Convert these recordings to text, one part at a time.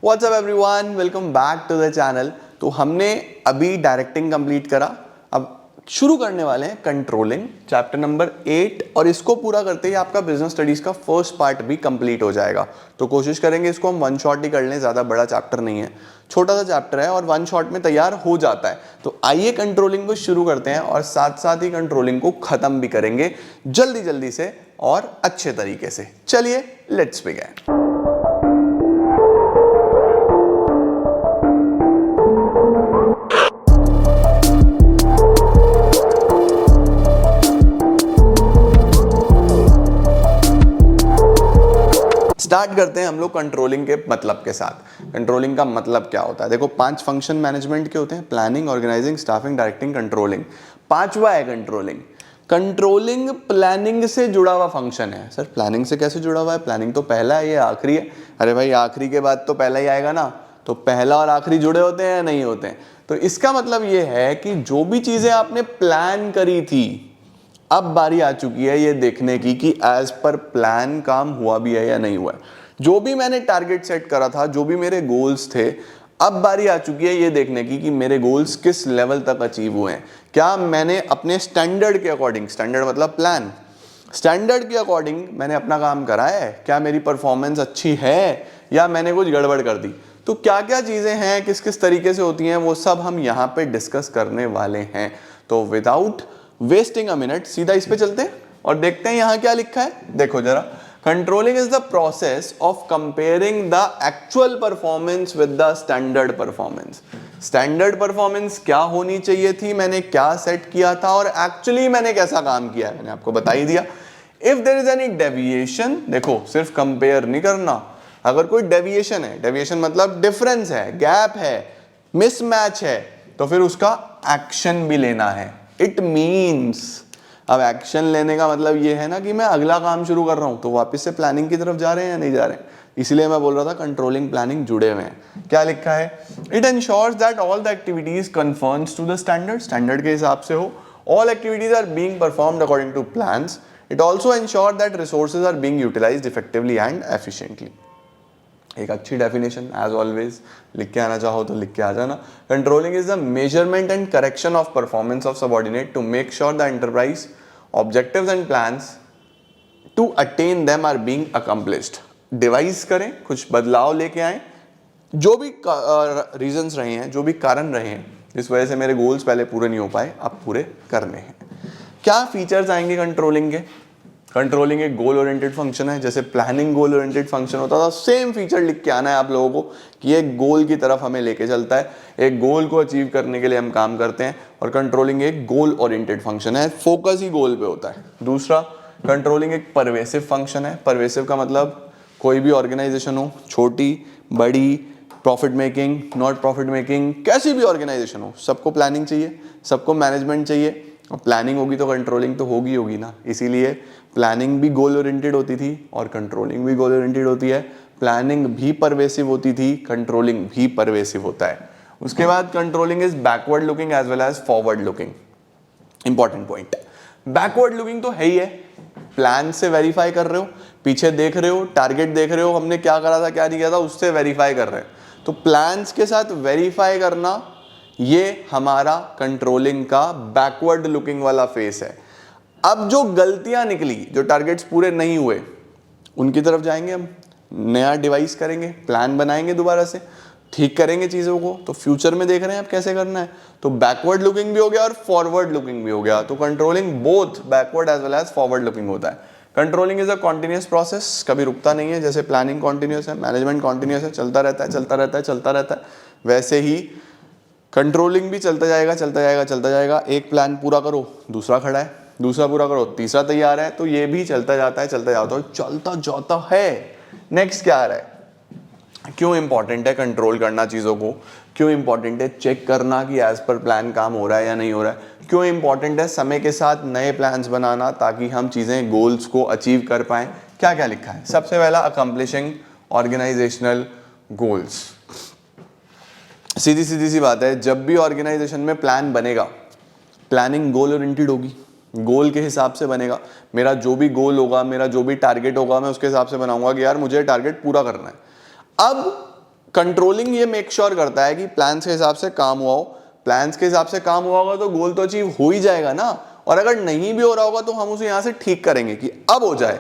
WhatsApp everyone, welcome back to the channel. तो हमने अभी डायरेक्टिंग कंप्लीट करा, अब शुरू करने वाले हैं कंट्रोलिंग चैप्टर नंबर 8 और इसको पूरा करते ही आपका बिजनेस स्टडीज का फर्स्ट पार्ट भी कंप्लीट हो जाएगा। तो कोशिश करेंगे इसको हम वन शॉट ही कर लें, ज़्यादा बड़ा चैप्टर नहीं है, छोटा सा चैप्टर है और वन शॉट में तैयार हो जाता है। तो आइए कंट्रोलिंग को शुरू करते हैं और साथ साथ ही कंट्रोलिंग को ख़त्म भी करेंगे जल्दी जल्दी से और अच्छे तरीके से। चलिए लेट्स बिगिन। स्टार्ट करते हैं हम लोग कंट्रोलिंग के मतलब के साथ। कंट्रोलिंग का मतलब क्या होता है? देखो 5 फंक्शन मैनेजमेंट के होते हैं: planning, organising, staffing, directing, controlling. पांचवा है कंट्रोलिंग। कंट्रोलिंग प्लानिंग से जुड़ा हुआ फंक्शन है। सर प्लानिंग से कैसे जुड़ा हुआ है? प्लानिंग तो पहला है, ये आखिरी है। अरे भाई आखिरी के बाद तो पहला ही आएगा ना, तो पहला और आखिरी जुड़े होते हैं या नहीं होते हैं? तो इसका मतलब ये है कि जो भी चीजें आपने प्लान करी थी, अब बारी आ चुकी है ये देखने की कि एज पर प्लान काम हुआ भी है या नहीं हुआ है। जो भी मैंने टारगेट सेट करा था, जो भी मेरे गोल्स थे, अब बारी आ चुकी है ये देखने की कि मेरे गोल्स किस लेवल तक अचीव हुए हैं। क्या मैंने अपने स्टैंडर्ड के अकॉर्डिंग, स्टैंडर्ड मतलब प्लान, स्टैंडर्ड के अकॉर्डिंग मैंने अपना काम करा है? क्या मेरी परफॉर्मेंस अच्छी है या मैंने कुछ गड़बड़ कर दी? तो क्या क्या चीज़ें हैं, किस किस तरीके से होती हैं, वो सब हम यहाँ पे डिस्कस करने वाले हैं। तो विदाउट वेस्टिंग अ मिनट सीधा इस पे चलते हैं और देखते हैं यहाँ क्या लिखा है। देखो जरा, controlling is the process of comparing the actual performance with the standard performance. Standard performance क्या होनी चाहिए थी, मैंने क्या सेट किया था और एक्चुअली मैंने कैसा काम किया है, मैंने आपको बता ही दिया। If there is any deviation, देखो सिर्फ कंपेयर नहीं करना, अगर कोई डेविएशन है, डेविएशन मतलब डिफरेंस है, गैप है, मिसमैच है, तो फिर उसका एक्शन भी लेना है। इट मीन्स, अब एक्शन लेने का मतलब ये है ना कि मैं अगला काम शुरू कर रहा हूं, तो वापस से प्लानिंग की तरफ जा रहे हैं या नहीं जा रहे हैं। इसलिए मैं बोल रहा था कंट्रोलिंग प्लानिंग जुड़े हुए हैं। क्या लिखा है? It ensures that all the activities confirms to the standard, standard के हिसाब से हो। All activities are being performed according to plans. It also ensure that resources are being utilised effectively and efficiently. एक अच्छी डेफिनेशन एज ऑलवेज, लिख के आना चाहो तो लिख के आ जाना। Controlling is the measurement and correction of performance of subordinate to make sure the enterprise objectives and plans to attain them are being accomplished. Devise करें, कुछ बदलाव लेके आए, जो भी रीजंस रहे हैं, जो भी कारण रहे हैं जिस वजह से मेरे गोल्स पहले पूरे नहीं हो पाए, अब पूरे करने हैं। क्या फीचर्स आएंगे कंट्रोलिंग के? कंट्रोलिंग एक गोल ओरिएंटेड फंक्शन है, जैसे प्लानिंग गोल ओरिएंटेड फंक्शन होता था, सेम फीचर लिख के आना है आप लोगों को कि एक गोल की तरफ हमें लेके चलता है, एक गोल को अचीव करने के लिए हम काम करते हैं। और कंट्रोलिंग एक गोल ओरिएंटेड फंक्शन है, फोकस ही गोल पे होता है। दूसरा, कंट्रोलिंग एक परवेसिव फंक्शन है। परवेसिव का मतलब कोई भी ऑर्गेनाइजेशन हो, छोटी बड़ी, profit making, not profit making, कैसी भी ऑर्गेनाइजेशन हो, सबको प्लानिंग चाहिए, सबको मैनेजमेंट चाहिए। और प्लानिंग होगी तो कंट्रोलिंग तो होगी ना। इसीलिए प्लानिंग भी गोल ओरिएंटेड होती थी और कंट्रोलिंग भी गोल ओरिएंटेड होती है। प्लानिंग भी परवेसिव होती थी, कंट्रोलिंग भी परवेसिव होता है। उसके बाद controlling is backward looking as well as forward looking. Important point, backward looking तो है ही है, प्लान से वेरीफाई कर रहे हो, पीछे देख रहे हो, टारगेट देख रहे हो, हमने क्या करा था क्या नहीं किया था, उससे वेरीफाई कर रहे हैं। तो प्लान्स के साथ वेरीफाई करना, ये हमारा कंट्रोलिंग का बैकवर्ड लुकिंग वाला फेस है। अब जो गलतियां निकली, जो टारगेट्स पूरे नहीं हुए, उनकी तरफ जाएंगे हम, नया डिवाइस करेंगे, प्लान बनाएंगे, दोबारा से ठीक करेंगे चीज़ों को। तो फ्यूचर में देख रहे हैं आप कैसे करना है। तो बैकवर्ड लुकिंग भी हो गया और फॉरवर्ड लुकिंग भी हो गया। तो controlling both backward as well as forward looking होता है। Controlling is a continuous process, कभी रुकता नहीं है। जैसे प्लानिंग कॉन्टिन्यूस है, मैनेजमेंट कॉन्टिन्यूस है, चलता रहता है चलता रहता है चलता रहता है, वैसे ही कंट्रोलिंग भी चलता जाएगा चलता जाएगा चलता जाएगा। एक प्लान पूरा करो, दूसरा खड़ा है, दूसरा पूरा करो, तीसरा तैयार है, तो ये भी चलता जाता है चलता जाता है चलता जाता है। नेक्स्ट क्या आ रहा है? क्यों इंपॉर्टेंट है कंट्रोल करना चीज़ों को? क्यों इंपॉर्टेंट है चेक करना कि एज पर प्लान काम हो रहा है या नहीं हो रहा है? क्यों इंपॉर्टेंट है समय के साथ नए प्लान्स बनाना ताकि हम चीज़ें, गोल्स को अचीव कर पाएं? क्या क्या लिखा है? सबसे पहला, अकम्प्लिशिंग ऑर्गेनाइजेशनल गोल्स। सीधी सीधी सी बात है, जब भी ऑर्गेनाइजेशन में प्लान बनेगा, प्लानिंग गोल ओरिएंटेड होगी, गोल के हिसाब से बनेगा। मेरा जो भी गोल होगा, मेरा जो भी टारगेट होगा, मैं उसके हिसाब से बनाऊंगा कि यार मुझे टारगेट पूरा करना है। अब कंट्रोलिंग ये मेक श्योर करता है कि प्लान्स के हिसाब से काम हुआ हो, प्लान्स के हिसाब से काम हुआ होगा तो गोल तो अचीव हो ही जाएगा ना, और अगर नहीं भी हो रहा होगा तो हम उसे यहां से ठीक करेंगे कि अब हो जाए,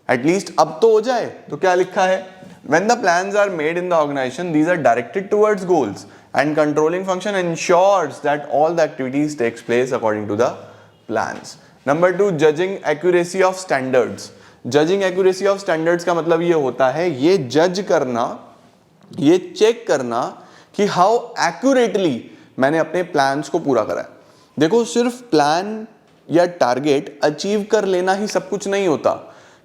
एटलीस्ट अब तो हो जाए। तो क्या लिखा है, when the plans are made in the organization these are directed towards goals and controlling function ensures that all the activities takes place according to the plans. Number 2, judging accuracy of standards. Judging accuracy of standards का मतलब ये होता है, ये जज करना, ये check करना कि हाउ एक्यूरेटली मैंने अपने प्लान्स को पूरा करा है। देखो सिर्फ प्लान या टारगेट अचीव कर लेना ही सब कुछ नहीं होता,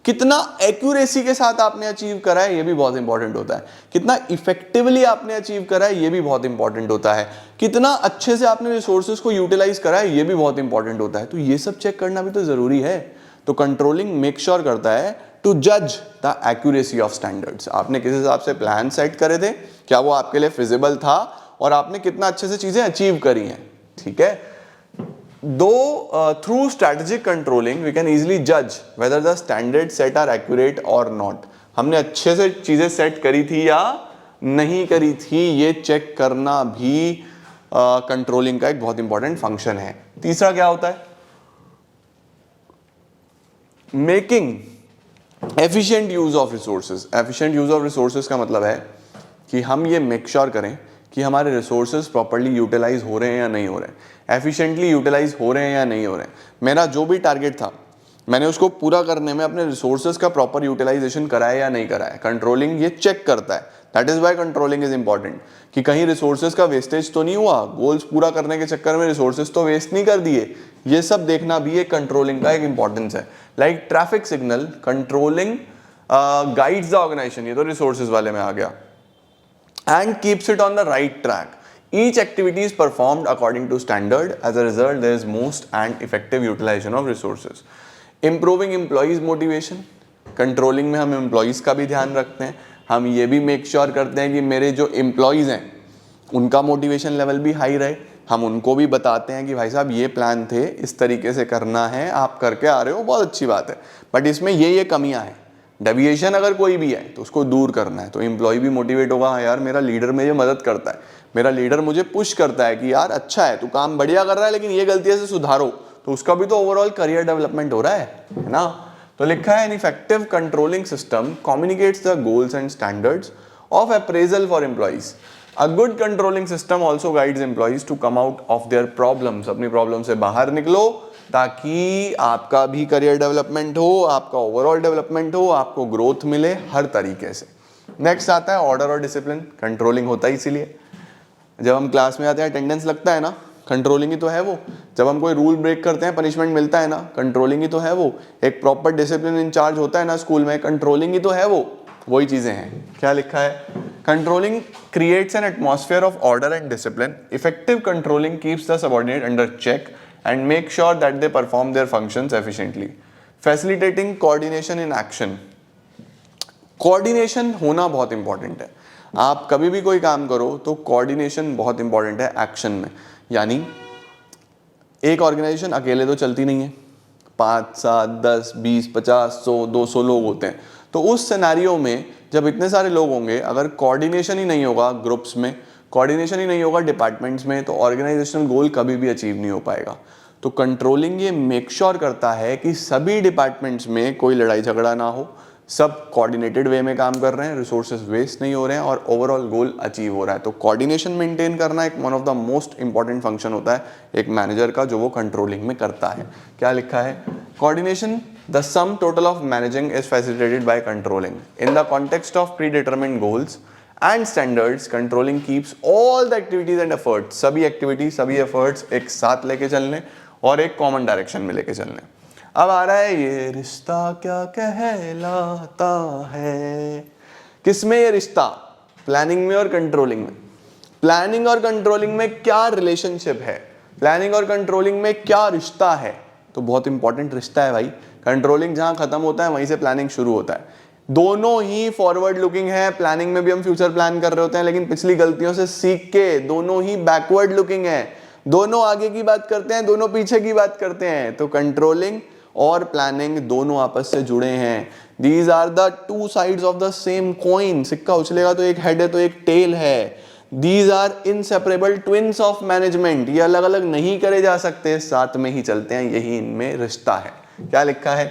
कितना एक्यूरेसी के साथ आपने अचीव करा है ये भी बहुत इंपॉर्टेंट होता है, कितना इफेक्टिवली आपने अचीव करा है ये भी बहुत इंपॉर्टेंट होता है, कितना अच्छे से आपने रिसोर्सेज को यूटिलाइज करा है ये भी बहुत इंपॉर्टेंट होता है। तो ये सब चेक करना भी तो जरूरी है। तो कंट्रोलिंग मेक श्योर करता है टू जज द एक्यूरेसी ऑफ स्टैंडर्ड्स। आपने किस हिसाब से प्लान सेट करे थे, क्या वो आपके लिए फिजिबल था, और आपने कितना अच्छे से चीजें अचीव करी हैं, ठीक है। Through strategic controlling we can easily जज whether the standard set are accurate और नॉट। हमने अच्छे से चीजें सेट करी थी या नहीं करी थी, ये चेक करना भी कंट्रोलिंग का एक बहुत इंपॉर्टेंट फंक्शन है। तीसरा क्या होता है, making efficient use of resources. Efficient use of resources का मतलब है कि हम ये मेक श्योर करें कि हमारे रिसोर्सेज प्रॉपर्ली यूटिलाइज हो रहे हैं या नहीं हो रहे हैं, एफिशिएंटली यूटिलाइज हो रहे हैं या नहीं हो रहे हैं। मेरा जो भी टारगेट था मैंने उसको पूरा करने में अपने रिसोर्सेज का प्रॉपर यूटिलाइजेशन कराया या नहीं कराया, कंट्रोलिंग ये चेक करता है। That is why controlling is important, कि कहीं रिसोर्सेज का वेस्टेज तो नहीं हुआ, गोल्स पूरा करने के चक्कर में रिसोर्सेज तो वेस्ट नहीं कर दिए, ये सब देखना भी एक कंट्रोलिंग का एक इंपॉर्टेंस है। Like traffic signal, controlling guides the organisation, ये तो रिसोर्सेज वाले में आ गया, and keeps it on the right track. Each activity is performed according to standard. As a result, there is most and effective utilization of resources. Improving employees motivation. Controlling में हम employees का भी ध्यान रखते हैं, हम ये भी make sure करते हैं कि मेरे जो employees हैं उनका motivation level भी high रहे। हम उनको भी बताते हैं कि भाई साहब ये प्लान थे, इस तरीके से करना है, आप करके आ रहे हो, बहुत अच्छी बात है, बट इसमें ये कमियां हैं, डेविएशन अगर कोई भी है तो उसको दूर करना है। तो एम्प्लॉय भी मोटिवेट होगा, हाँ यार मेरा लीडर मुझे मदद करता है, मेरा लीडर मुझे पुश करता है कि यार अच्छा है, तू काम बढ़िया कर रहा है, लेकिन ये गलतियां से सुधारो, तो उसका भी तो ओवरऑल करियर डेवलपमेंट हो रहा है ना। तो लिखा है an effective controlling system communicates the goals and standards of appraisal for employees. A good controlling system also guides employees to come out of their problems. अपनी प्रॉब्लम से बाहर निकलो ताकि आपका भी करियर डेवलपमेंट हो, आपका ओवरऑल डेवलपमेंट हो, आपको ग्रोथ मिले हर तरीके से। नेक्स्ट आता है ऑर्डर और डिसिप्लिन। कंट्रोलिंग होता है इसीलिए, जब हम क्लास में आते हैं अटेंडेंस लगता है ना, कंट्रोलिंग ही तो है वो। जब हम कोई रूल ब्रेक करते हैं पनिशमेंट मिलता है ना, कंट्रोलिंग ही तो है वो। एक प्रॉपर डिसिप्लिन इंचार्ज होता है ना स्कूल में, कंट्रोलिंग ही तो है वो। वही चीजें हैं। क्या लिखा है, controlling creates an atmosphere of order and discipline. Effective controlling keeps the subordinate under check and make sure that they perform their functions efficiently. Facilitating coordination in action. Coordination होना बहुत इंपॉर्टेंट है। आप कभी भी कोई काम करो तो कोऑर्डिनेशन बहुत इंपॉर्टेंट है एक्शन में। यानी एक ऑर्गेनाइजेशन अकेले तो चलती नहीं है, 5, 7, 10, 20, 50, 100, 200 लोग होते हैं। तो उस सिनेरियो में जब इतने सारे लोग होंगे, अगर कोऑर्डिनेशन ही नहीं होगा ग्रुप्स में, कोऑर्डिनेशन ही नहीं होगा डिपार्टमेंट्स में, तो ऑर्गेनाइजेशनल गोल कभी भी अचीव नहीं हो पाएगा। तो कंट्रोलिंग ये मेक श्योर करता है कि सभी डिपार्टमेंट्स में कोई लड़ाई झगड़ा ना हो, सब कोऑर्डिनेटेड वे में काम कर रहे हैं, रिसोर्सेज वेस्ट नहीं हो रहे हैं और ओवरऑल गोल अचीव हो रहा है। तो कोऑर्डिनेशन मेंटेन करना एक one of the most important function होता है एक मैनेजर का, जो वो कंट्रोलिंग में करता है। क्या लिखा है, coordination the sum total of managing is facilitated by controlling in the context of pre determined goals and standards. Controlling keeps all the activities and efforts, सभी एक्टिविटीज सभी एफर्ट्स एक साथ लेके चलने और एक कॉमन डायरेक्शन में लेके चलने। अब आ रहा है ये रिश्ता क्या कहलाता है। किसमें ये रिश्ता, प्लानिंग में और कंट्रोलिंग में। प्लानिंग और कंट्रोलिंग में क्या रिलेशनशिप है, प्लानिंग और कंट्रोलिंग में क्या रिश्ता है। तो बहुत इंपॉर्टेंट रिश्ता है भाई। कंट्रोलिंग जहां खत्म होता है वहीं से प्लानिंग शुरू होता है। दोनों ही फॉरवर्ड लुकिंग है, प्लानिंग में भी हम फ्यूचर प्लान कर रहे होते हैं, लेकिन पिछली गलतियों से सीख के। दोनों ही बैकवर्ड लुकिंग है, दोनों आगे की बात करते हैं, दोनों पीछे की बात करते हैं। तो कंट्रोलिंग और प्लानिंग दोनों आपस से जुड़े हैं। These are the two sides of the same coin, सिक्का उछलेगा तो एक हेड है तो एक टेल है। These are inseparable twins of management, ये अलग अलग नहीं करे जा सकते, साथ में ही चलते हैं, यही इनमें रिश्ता है। क्या लिखा है?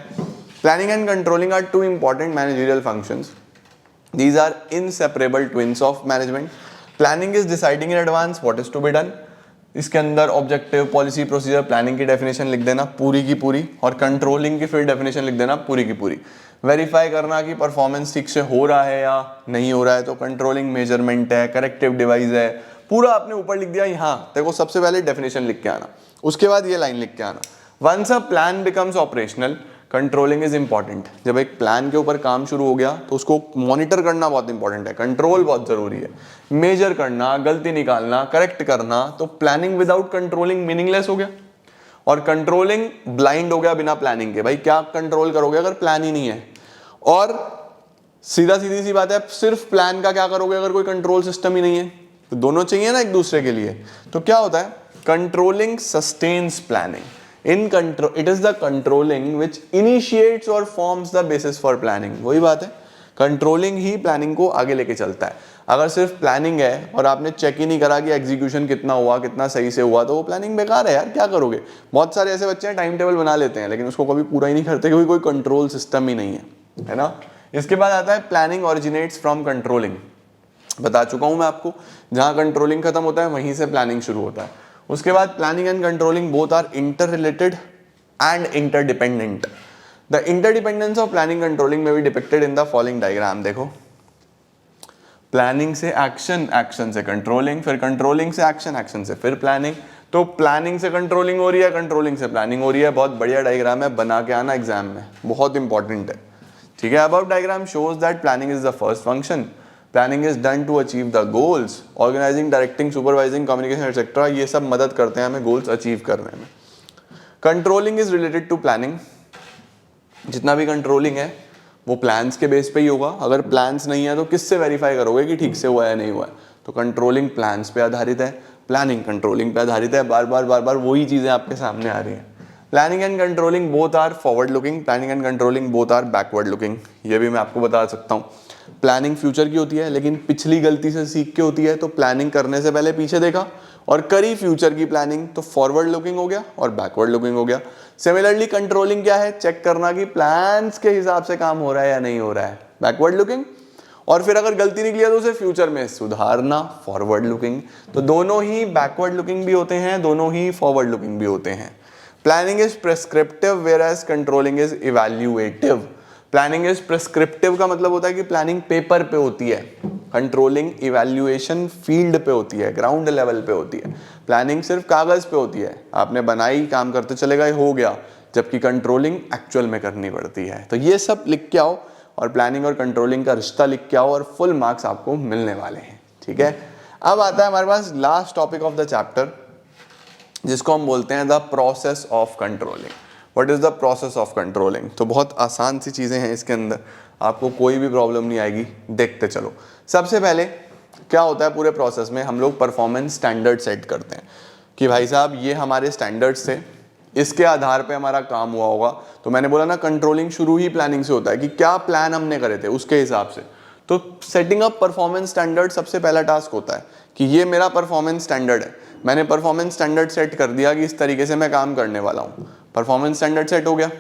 Planning and controlling are two important managerial functions, these are inseparable twins of management. Planning is deciding in advance what is to be done. इसके अंदर ऑब्जेक्टिव, पॉलिसी, प्रोसीजर, प्लानिंग की डेफिनेशन लिख देना पूरी की पूरी, और कंट्रोलिंग की फिर डेफिनेशन लिख देना पूरी की पूरी। वेरीफाई करना कि परफॉर्मेंस ठीक से हो रहा है या नहीं हो रहा है, तो कंट्रोलिंग मेजरमेंट है, करेक्टिव डिवाइस है, पूरा आपने ऊपर लिख दिया। यहाँ देखो सबसे पहले डेफिनेशन लिख के आना, उसके बाद ये लाइन लिख के आना, once a plan becomes operational controlling is important. जब एक प्लान के ऊपर काम शुरू हो गया तो उसको मॉनिटर करना बहुत इंपॉर्टेंट है, कंट्रोल बहुत जरूरी है, मेजर करना, गलती निकालना, करेक्ट करना। तो प्लानिंग विदाउट कंट्रोलिंग मीनिंगलेस हो गया, और कंट्रोलिंग ब्लाइंड हो गया बिना प्लानिंग के। भाई क्या कंट्रोल करोगे अगर प्लान ही नहीं है, और सीधा सीधी सी बात है, सिर्फ प्लान का क्या करोगे अगर कोई कंट्रोल सिस्टम ही नहीं है? तो दोनों चाहिए ना एक दूसरे के लिए। तो क्या होता है? Controlling sustains planning, in control it is the controlling which initiates or forms the basis for planning। वही बात है, कंट्रोलिंग ही प्लानिंग को आगे लेके चलता है। अगर सिर्फ प्लानिंग है और आपने चेक ही नहीं करा कि एग्जीक्यूशन कितना हुआ, कितना सही से हुआ, तो वो प्लानिंग बेकार है यार, क्या करोगे? बहुत सारे ऐसे बच्चे हैं टाइम टेबल बना लेते हैं लेकिन उसको कभी पूरा ही नहीं करते क्योंकि कोई कंट्रोल सिस्टम ही नहीं है ना। इसके बाद आता है प्लानिंग ओरिजिनेट्स फ्रॉम कंट्रोलिंग। बता चुका हूं मैं आपको, जहां कंट्रोलिंग खत्म होता है वहीं से प्लानिंग शुरू होता है। उसके बाद planning and controlling both are interrelated and interdependent. The interdependence of planning controlling में be depicted in the following diagram. देखो, प्लानिंग से एक्शन, एक्शन से कंट्रोलिंग, फिर कंट्रोलिंग से एक्शन, एक्शन से फिर प्लानिंग। तो प्लानिंग से कंट्रोलिंग हो रही है, कंट्रोलिंग से प्लानिंग हो रही है। बहुत बढ़िया डायग्राम है, बना के आना एग्जाम में, बहुत इंपॉर्टेंट है, ठीक है। Above diagram shows that planning is the first function. Planning is done to achieve the goals. Organising, directing, supervising, communication etcetera, ये सब मदद करते हैं हमें गोल्स अचीव करने में। Controlling is related to planning. जितना भी कंट्रोलिंग है वो प्लान्स के बेस पे ही होगा। अगर प्लान्स नहीं है तो किससे वेरीफाई करोगे कि ठीक से हुआ है नहीं हुआ है? तो कंट्रोलिंग प्लान्स पे आधारित है, प्लानिंग कंट्रोलिंग पे आधारित है। बार बार वही चीजें आपके सामने आ रही हैं। Planning and controlling both are forward looking, planning and controlling both are backward looking. ये भी मैं आपको बता सकता हूँ। प्लानिंग फ्यूचर की होती है लेकिन पिछली गलती से सीख के होती है, तो प्लानिंग करने से पहले पीछे देखा और करी फ्यूचर की प्लानिंग, तो फॉरवर्ड लुकिंग हो गया और बैकवर्ड लुकिंग हो गया। सिमिलरली कंट्रोलिंग क्या है? चेक करना कि प्लान्स के हिसाब से काम हो रहा है या नहीं हो रहा है, बैकवर्ड लुकिंग। और फिर अगर गलती निकली है तो उसे फ्यूचर में सुधारना, फॉरवर्ड लुकिंग। तो दोनों ही बैकवर्ड लुकिंग भी होते हैं, दोनों ही फॉरवर्ड लुकिंग भी होते हैं। Planning is prescriptive whereas controlling is evaluative. Planning is prescriptive का मतलब होता है कि प्लानिंग पेपर पे होती है, कंट्रोलिंग इवैल्यूएशन फील्ड पे होती है, ग्राउंड लेवल पे होती है। प्लानिंग सिर्फ कागज पे होती है, आपने बनाई, काम करते चले गए, हो गया, जबकि कंट्रोलिंग एक्चुअल में करनी पड़ती है। तो ये सब लिख के आओ और प्लानिंग और कंट्रोलिंग का रिश्ता लिख के आओ और फुल मार्क्स आपको मिलने वाले हैं, ठीक है। अब आता है हमारे पास last topic of the chapter, जिसको हम बोलते हैं the process of controlling. What is the process of controlling? तो बहुत आसान सी चीजें हैं इसके अंदर, आपको कोई भी प्रॉब्लम नहीं आएगी, देखते चलो। सबसे पहले क्या होता है पूरे प्रोसेस में, हम लोग परफॉर्मेंस स्टैंडर्ड सेट करते हैं कि भाई साहब ये हमारे स्टैंडर्ड्स थे, इसके आधार पे हमारा काम हुआ होगा। तो मैंने बोला ना, कंट्रोलिंग शुरू ही प्लानिंग से होता है कि क्या प्लान हमने करे थे उसके हिसाब से। तो सेटिंग अप परफॉर्मेंस स्टैंडर्ड सबसे पहला टास्क होता है कि ये मेरा परफॉर्मेंस स्टैंडर्ड है। मैंने परफॉर्मेंस स्टैंडर्ड सेट कर दिया कि इस तरीके से मैं काम करने वाला हूँ, परफॉर्मेंस स्टैंडर्ड सेट हो गया।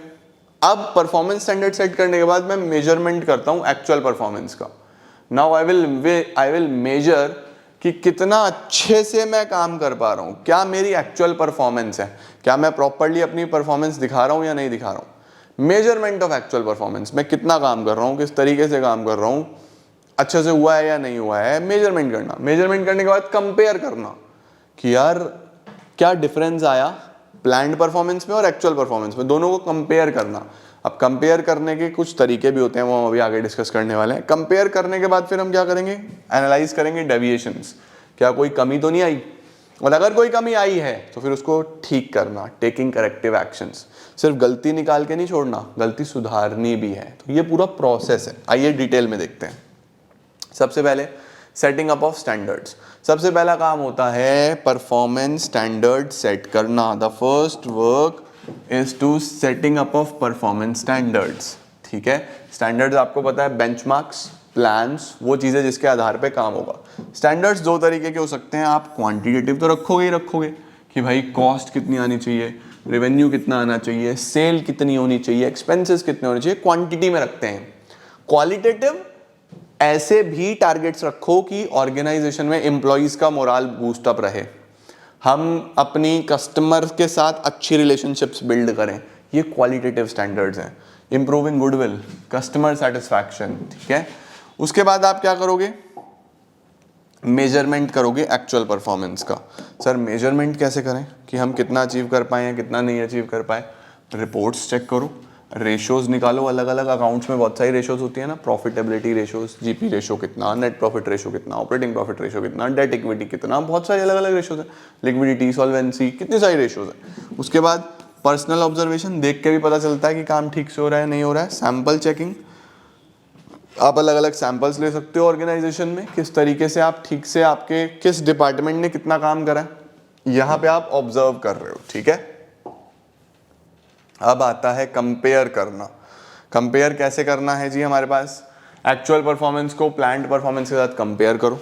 अब परफॉर्मेंस स्टैंडर्ड सेट करने के बाद मैं मेजरमेंट करता हूँ एक्चुअल परफॉर्मेंस का। नाउ आई विल मेजर कि कितना अच्छे से मैं काम कर पा रहा हूँ, क्या मेरी एक्चुअल परफॉर्मेंस है, क्या मैं प्रॉपरली अपनी परफॉर्मेंस दिखा रहा हूँ या नहीं दिखा रहा हूँ। मेजरमेंट ऑफ एक्चुअल परफॉर्मेंस, मैं कितना काम कर रहा हूँ, किस तरीके से काम कर रहा हूँ, अच्छे से हुआ है या नहीं हुआ है, मेजरमेंट करना। मेजरमेंट करने के बाद कंपेयर करना कि यार क्या डिफरेंस आया प्लान्ड परफॉर्मेंस में और एक्चुअल परफॉर्मेंस में, दोनों को कंपेयर करना। अब कंपेयर करने के कुछ तरीके भी होते हैं, वो हम अभी आगे डिस्कस करने वाले हैं। कंपेयर करने के बाद फिर हम क्या करेंगे, एनालाइज करेंगे डेविएशंस, क्या कोई कमी तो नहीं आई, और अगर कोई कमी आई है तो फिर उसको ठीक करना, टेकिंग करेक्टिव एक्शंस। सिर्फ गलती निकाल के नहीं छोड़ना, गलती सुधारनी भी है। तो ये पूरा प्रोसेस है, आइए डिटेल में देखते हैं। सबसे पहले सेटिंग अप ऑफ स्टैंडर्ड्स। सबसे पहला काम होता है परफॉर्मेंस स्टैंडर्ड सेट करना। The first work is to setting up of performance standards, ठीक है। स्टैंडर्ड्स आपको पता है, बेंचमार्क्स, प्लान्स, वो चीज़ें जिसके आधार पे काम होगा। स्टैंडर्ड्स दो तरीके के हो सकते हैं, आप क्वांटिटेटिव तो रखोगे ही रखोगे कि भाई कॉस्ट कितनी आनी चाहिए, रेवेन्यू कितना आना चाहिए, सेल कितनी होनी चाहिए, एक्सपेंसेस कितने होने चाहिए, क्वांटिटी में रखते हैं। क्वालिटेटिव ऐसे भी टारगेट्स रखो कि ऑर्गेनाइजेशन में एम्प्लॉइज का मोराल बूस्टअप रहे, हम अपनी कस्टमर के साथ अच्छी रिलेशनशिप्स बिल्ड करें, ये क्वालिटेटिव स्टैंडर्ड्स हैं। इंप्रूविंग गुडविल, कस्टमर सेटिस्फैक्शन, ठीक है। उसके बाद आप क्या करोगे, मेजरमेंट करोगे एक्चुअल परफॉर्मेंस का। सर मेजरमेंट कैसे करें कि हम कितना अचीव कर पाए हैं, कितना नहीं अचीव कर पाए। रिपोर्ट्स चेक करो, रेशोज निकालो, अलग अलग अकाउंट्स में बहुत सारी रेशोज होती है ना, प्रॉफिटेबिलिटी रेशोज, जीपी रेशो कितना, नेट प्रॉफिट रेशो कितना, ऑपरेटिंग प्रॉफिट रेशो कितना, डेट इक्विटी कितना, बहुत सारी अलग अलग रेशोज हैं, लिक्विडिटी, सॉल्वेंसी, कितनी सारी रेशोज हैं। उसके बाद पर्सनल ऑब्जर्वेशन, देख के भी पता चलता है कि काम ठीक से हो रहा है नहीं हो रहा है। सैंपल चेकिंग, आप अलग अलग सैंपल्स ले सकते हो ऑर्गेनाइजेशन में, किस तरीके से आप ठीक से, आपके किस डिपार्टमेंट ने कितना काम करा है, यहां पे आप ऑब्जर्व कर रहे हो, ठीक है। अब आता है कंपेयर करना। कंपेयर कैसे करना है जी, हमारे पास एक्चुअल परफॉर्मेंस को प्लान्ड परफॉर्मेंस के साथ कंपेयर करो,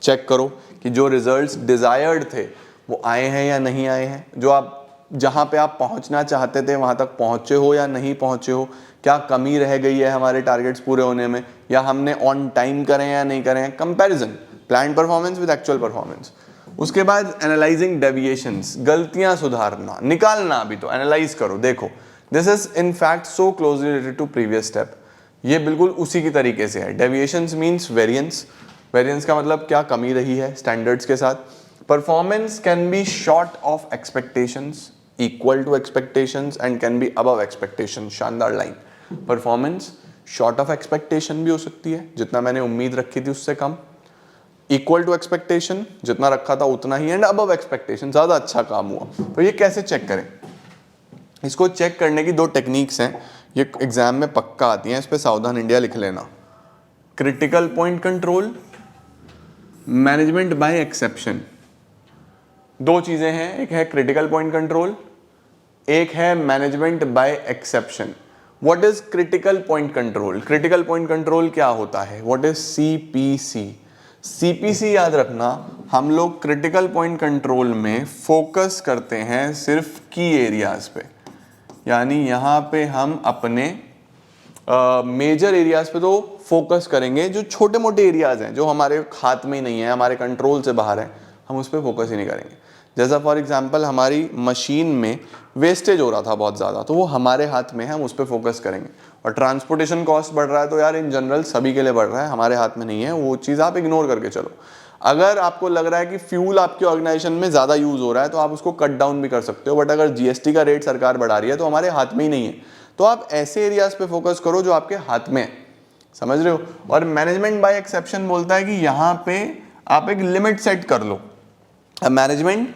चेक करो कि जो रिजल्ट्स डिजायर्ड थे वो आए हैं या नहीं आए हैं, जो आप जहां पे आप पहुंचना चाहते थे वहां तक पहुंचे हो या नहीं पहुंचे हो, क्या कमी रह गई है हमारे टारगेट्स पूरे होने में, या हमने ऑन टाइम करें या नहीं करें। Comparison, planned performance with actual performance. उसके बाद एनालाइजिंग डेविएशंस, गलतियां सुधारना, निकालना, अभी तो एनालाइज करो, देखो this is in fact so closely related to previous step, ये बिल्कुल उसी की तरीके से है। डेविएशंस मींस वेरिएंस, वेरिएंस का मतलब क्या कमी रही है स्टैंडर्ड्स के साथ। Performance can be short of expectations, equal to expectations and can be above expectation, शानदार line. Performance short of expectation भी हो सकती है, जितना मैंने उम्मीद रखी थी उससे कम, इक्वल टू एक्सपेक्टेशन, जितना रखा था उतना ही, एंड अबव एक्सपेक्टेशन, ज्यादा अच्छा काम हुआ। तो ये कैसे चेक करें, इसको चेक करने की दो टेक्निक्स हैं, ये एग्जाम में पक्का आती हैं, इस पे सावधान इंडिया लिख लेना। Critical point control, management by exception. दो चीजें हैं, एक है क्रिटिकल पॉइंट कंट्रोल, एक है management by exception. What is critical point control, critical point control क्या होता है, व्हाट इज सीपीसी। सीपीसी याद रखना, हम लोग क्रिटिकल पॉइंट कंट्रोल में फोकस करते हैं सिर्फ की एरियाज पे, यानी यहां पे हम अपने मेजर एरियाज पे तो फोकस करेंगे, जो छोटे मोटे एरियाज हैं जो हमारे हाथ में ही नहीं है, हमारे कंट्रोल से बाहर है, हम उस पर फोकस ही नहीं करेंगे। जैसा फॉर एग्जांपल हमारी मशीन में वेस्टेज हो रहा था बहुत ज़्यादा, तो वो हमारे हाथ में है, हम उस पर फोकस करेंगे। और ट्रांसपोर्टेशन कॉस्ट बढ़ रहा है तो यार इन जनरल सभी के लिए बढ़ रहा है, हमारे हाथ में नहीं है, वो चीज़ आप इग्नोर करके चलो। अगर आपको लग रहा है कि फ्यूल आपके ऑर्गेनाइजेशन में ज़्यादा यूज़ हो रहा है तो आप उसको कट डाउन भी कर सकते हो, बट अगर जीएसटी का रेट सरकार बढ़ा रही है तो हमारे हाथ में ही नहीं है, तो आप ऐसे एरियाज पे फोकस करो जो आपके हाथ में है, समझ रहे हो। और मैनेजमेंट बाय एक्सेप्शन बोलता है कि यहाँ पे आप एक लिमिट सेट कर लो। Management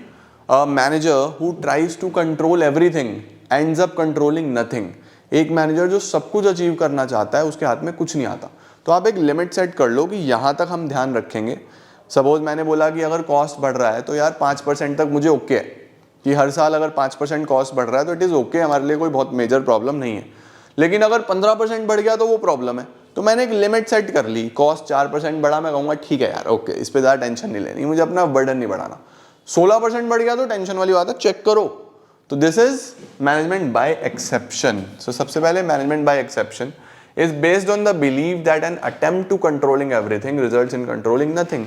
manager who tries to control everything ends up controlling nothing. एक मैनेजर जो सब कुछ अचीव करना चाहता है उसके हाथ में कुछ नहीं आता। तो आप एक लिमिट सेट कर लो कि यहाँ तक हम ध्यान रखेंगे। सपोज मैंने बोला कि अगर कॉस्ट बढ़ रहा है तो यार 5% तक मुझे ओके है, कि हर साल अगर 5% कॉस्ट बढ़ रहा है तो इट इज़ ओके, हमारे लिए कोई बहुत मेजर प्रॉब्लम नहीं है। लेकिन अगर 15% बढ़ गया तो वो प्रॉब्लम है। तो मैंने एक लिमिट सेट कर ली, कॉस्ट 4% बढ़ा, मैं कहूँगा ठीक है यार ओके, इस पर ज़्यादा टेंशन नहीं लेनी, मुझे अपना बर्डन नहीं बढ़ाना। 16% बढ़ गया तो टेंशन वाली बात है, चेक करो। तो this is management by exception. So सबसे पहले management by exception is based on the belief that an attempt to controlling everything results in controlling nothing.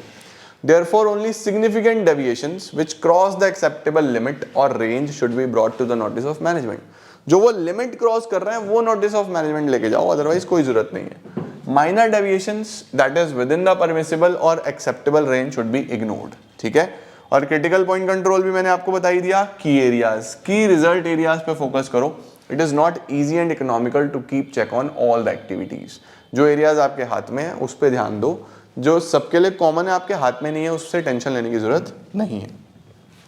Therefore, only significant deviations which cross the acceptable limit or range should be brought to the notice of management. जो वो limit cross कर रहे हैं वो notice of management लेके जाओ, otherwise कोई जरूरत नहीं है। Minor deviations that is within the permissible और acceptable range should be ignored, ठीक है। और क्रिटिकल पॉइंट कंट्रोल भी मैंने आपको बता ही दिया, की एरियाज, की रिजल्ट एरियाज पे फोकस करो। It is not easy and economical to keep check on all the activities. जो एरियाज आपके हाथ में है उस पर ध्यान दो, जो सबके लिए कॉमन है आपके हाथ में नहीं है उससे टेंशन लेने की जरूरत नहीं है।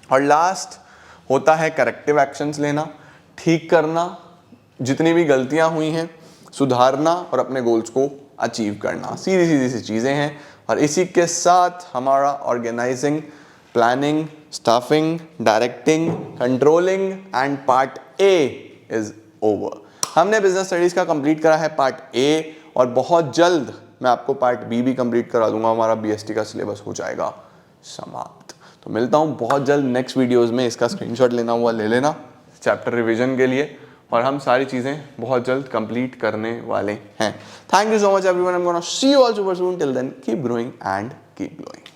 और लास्ट होता है करेक्टिव एक्शंस लेना, ठीक करना, जितनी भी गलतियां हुई हैं सुधारना और अपने गोल्स को अचीव करना। सीधी सीधी सी चीज़ें हैं। और इसी के साथ हमारा organising, planning, staffing, directing, controlling and part A is over. हमने बिजनेस स्टडीज का कंप्लीट करा है पार्ट ए, और बहुत जल्द मैं आपको पार्ट बी भी कंप्लीट करा दूंगा, हमारा बीएसटी का सिलेबस हो जाएगा समाप्त। तो मिलता हूं बहुत जल्द नेक्स्ट वीडियोस में, इसका स्क्रीनशॉट लेना हुआ ले लेना चैप्टर रिवीजन के लिए, और हम सारी चीजें बहुत जल्द कंप्लीट करने वाले हैं। Thank you so much everyone, I am gonna see you all super soon, till then keep growing and keep glowing.